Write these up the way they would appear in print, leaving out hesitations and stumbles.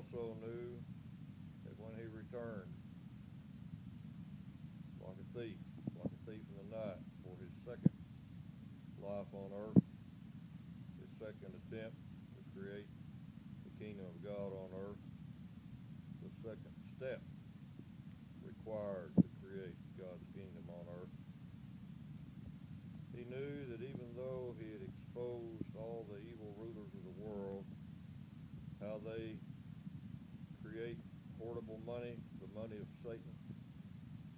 also knew that when he returned, like a thief in the night, for his second life on earth, his second attempt to create the kingdom of God on earth, the second step required to create God's kingdom on earth. He knew that even though he had exposed all the evil rulers of the world, how they create horrible money, the money of Satan,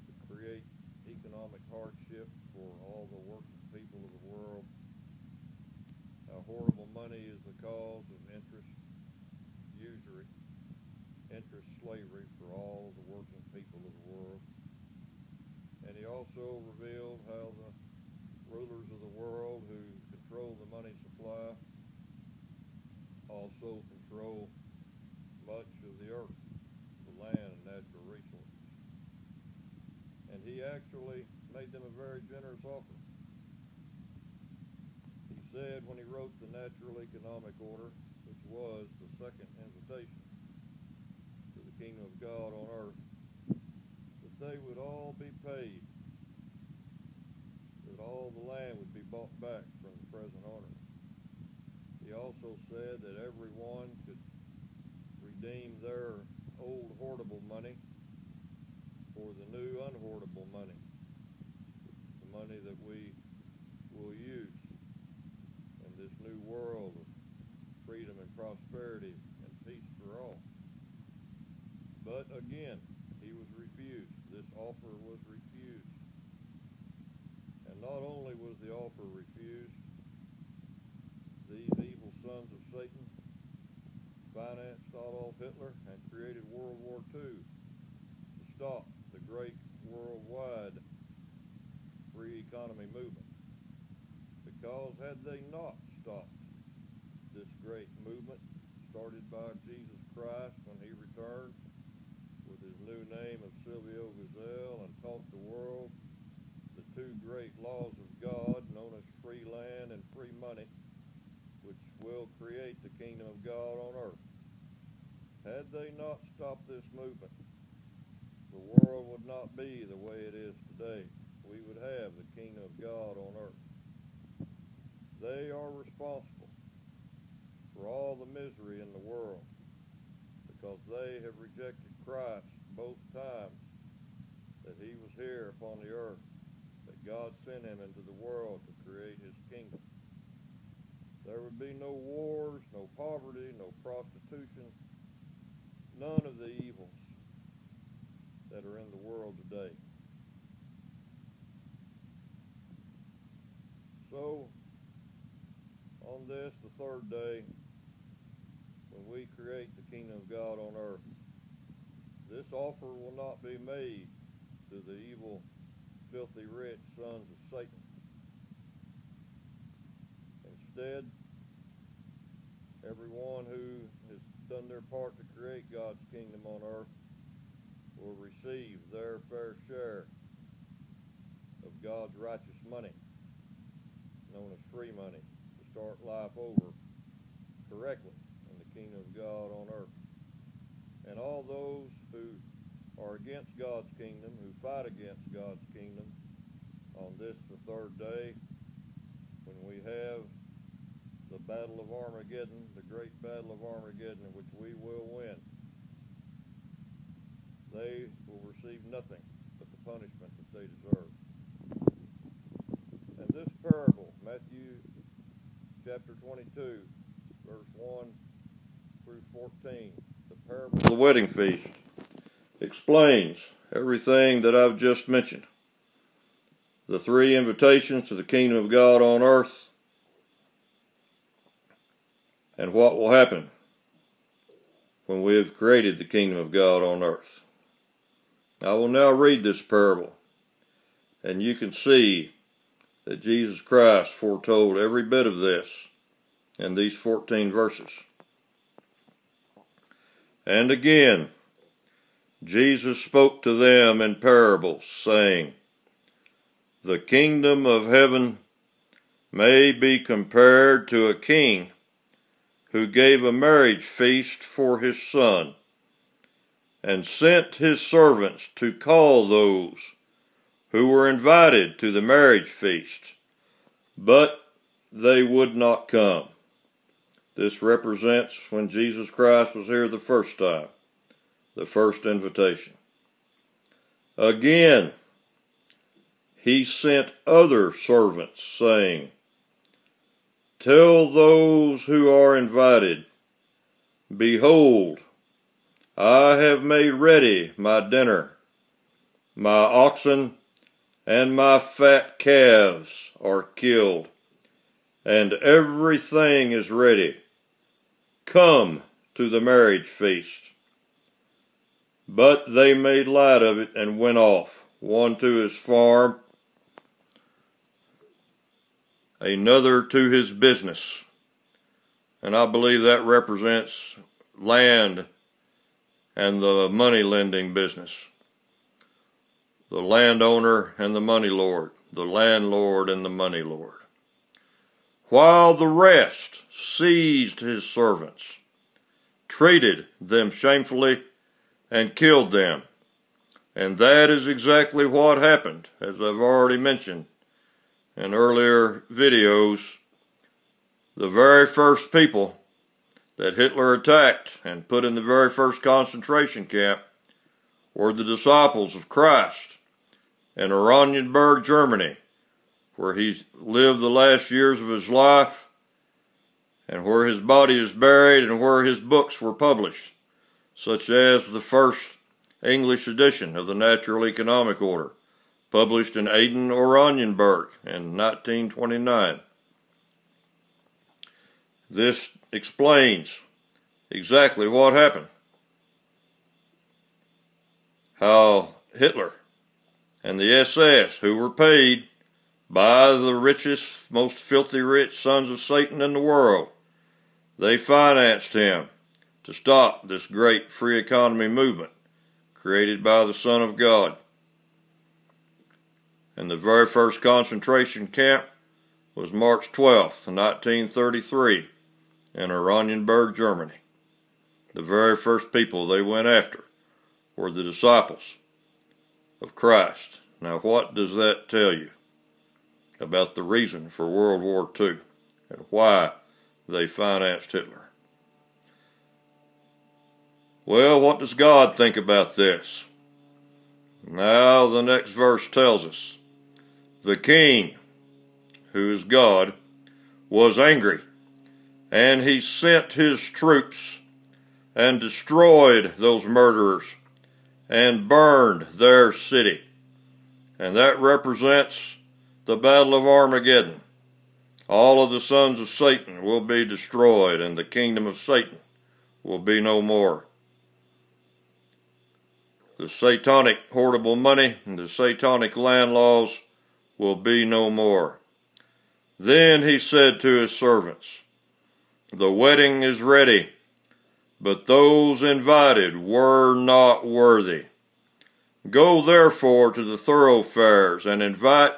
to create economic hardship for all the working people of the world, how horrible money is the cause of interest, usury, interest slavery for all the working people of the world. And he also revealed how the rulers of the world who control the money supply also control much of the earth, the land and natural resources. And he actually made them a very generous offer. He said when he wrote the Natural Economic Order, which was the second invitation to the kingdom of God on earth, that they would all be paid, that all the land would be bought back from the present owners. He also said that everyone could redeem their old hoardable money for the new unhoardable money, the money that we will use in this new world of freedom and prosperity and peace for all. But again, he was refused. This offer was refused. And not only was the offer refused, these evil sons of Satan financed Adolf Hitler and created World War II to stop the great worldwide free economy movement. Because had they not stopped this great movement started by Jesus Christ when he returned with his new name of Silvio, Gesell, and taught the world the two great laws of God known as free land and free money, which will create the kingdom of God on earth. Had they not stopped this movement, the world would not be the way it is today. We would have the kingdom of God on earth. They are responsible for all the misery in the world because they have rejected Christ both times that he was here upon the earth, that God sent him into the world to create his kingdom. There would be no wars, no poverty, no prostitution, none of the evils that are in the world today. So, on this, the third day, when we create the kingdom of God on earth, this offer will not be made to the evil, filthy rich sons of Satan. Instead, everyone who has done their part to create God's kingdom on earth will receive their fair share of God's righteous money, known as free money, to start life over correctly in the kingdom of God on earth. And all those who are against God's kingdom, who fight against God's kingdom on this, the third day, when we have the battle of Armageddon, the great battle of Armageddon, in which we will win, they will receive nothing but the punishment that they deserve. And this parable, Matthew chapter 22, verse 1 through 14, the parable of the wedding feast, explains everything that I've just mentioned. The three invitations to the kingdom of God on earth, and what will happen when we have created the kingdom of God on earth. I will now read this parable, and you can see that Jesus Christ foretold every bit of this in these 14 verses. And again, Jesus spoke to them in parables, saying, "The kingdom of heaven may be compared to a king who gave a marriage feast for his son, and sent his servants to call those who were invited to the marriage feast, but they would not come. This represents when Jesus Christ was here the first time, the first invitation. Again, he sent other servants, saying, "Tell those who are invited, behold, I have made ready my dinner. My oxen and my fat calves are killed, and everything is ready. Come to the marriage feast." But they made light of it and went off, one to his farm, another to his business. And I believe that represents land and the money lending business. The landowner and the money lord, the landlord and the money lord. While the rest seized his servants, treated them shamefully, and killed them. And that is exactly what happened, as I've already mentioned in earlier videos. The very first people that Hitler attacked and put in the very first concentration camp were the disciples of Christ in Oranienburg, Germany, where he lived the last years of his life, and where his body is buried, and where his books were published, such as the first English edition of the Natural Economic Order, published in Aden, Oranienburg in 1929. This explains exactly what happened. How Hitler and the SS, who were paid by the richest, most filthy rich sons of Satan in the world, they financed him to stop this great free economy movement created by the Son of God. And the very first concentration camp was March 12th, 1933, in Oranienburg, Germany. The very first people they went after were the disciples of Christ. Now, what does that tell you about the reason for World War II and why they financed Hitler? Well, what does God think about this? Now, the next verse tells us, the king, who is God, was angry, and he sent his troops and destroyed those murderers and burned their city. And that represents the Battle of Armageddon. All of the sons of Satan will be destroyed, and the kingdom of Satan will be no more. The satanic hoardable money and the satanic land laws will be no more. Then he said to his servants, "The wedding is ready, but those invited were not worthy. Go therefore to the thoroughfares and invite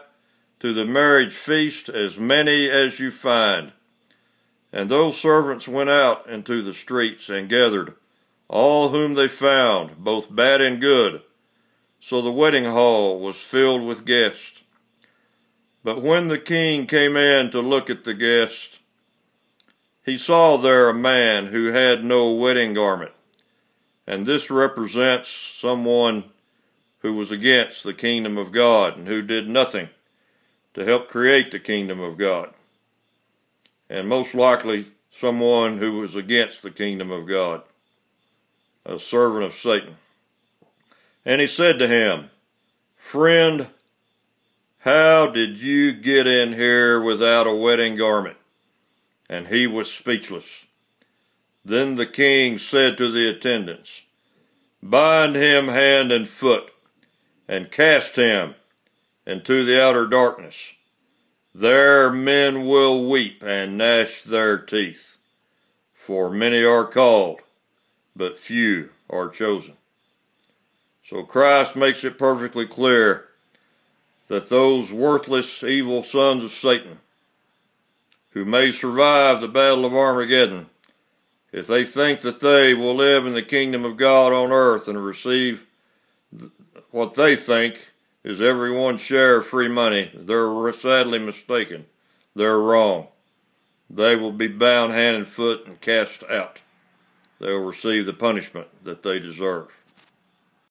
to the marriage feast as many as you find." And those servants went out into the streets and gathered all whom they found, both bad and good. So the wedding hall was filled with guests. But when the king came in to look at the guests, he saw there a man who had no wedding garment. And this represents someone who was against the kingdom of God and who did nothing to help create the kingdom of God. And most likely someone who was against the kingdom of God, a servant of Satan. And he said to him, "Friend, how did you get in here without a wedding garment?" And he was speechless. Then the king said to the attendants, "Bind him hand and foot, and cast him into the outer darkness. There men will weep and gnash their teeth, for many are called, but few are chosen." So Christ makes it perfectly clear that those worthless, evil sons of Satan, who may survive the Battle of Armageddon, If they think that they will live in the kingdom of God on earth and receive what they think is everyone's share of free money, they're sadly mistaken. They're wrong. They will be bound hand and foot and cast out. They will receive the punishment that they deserve.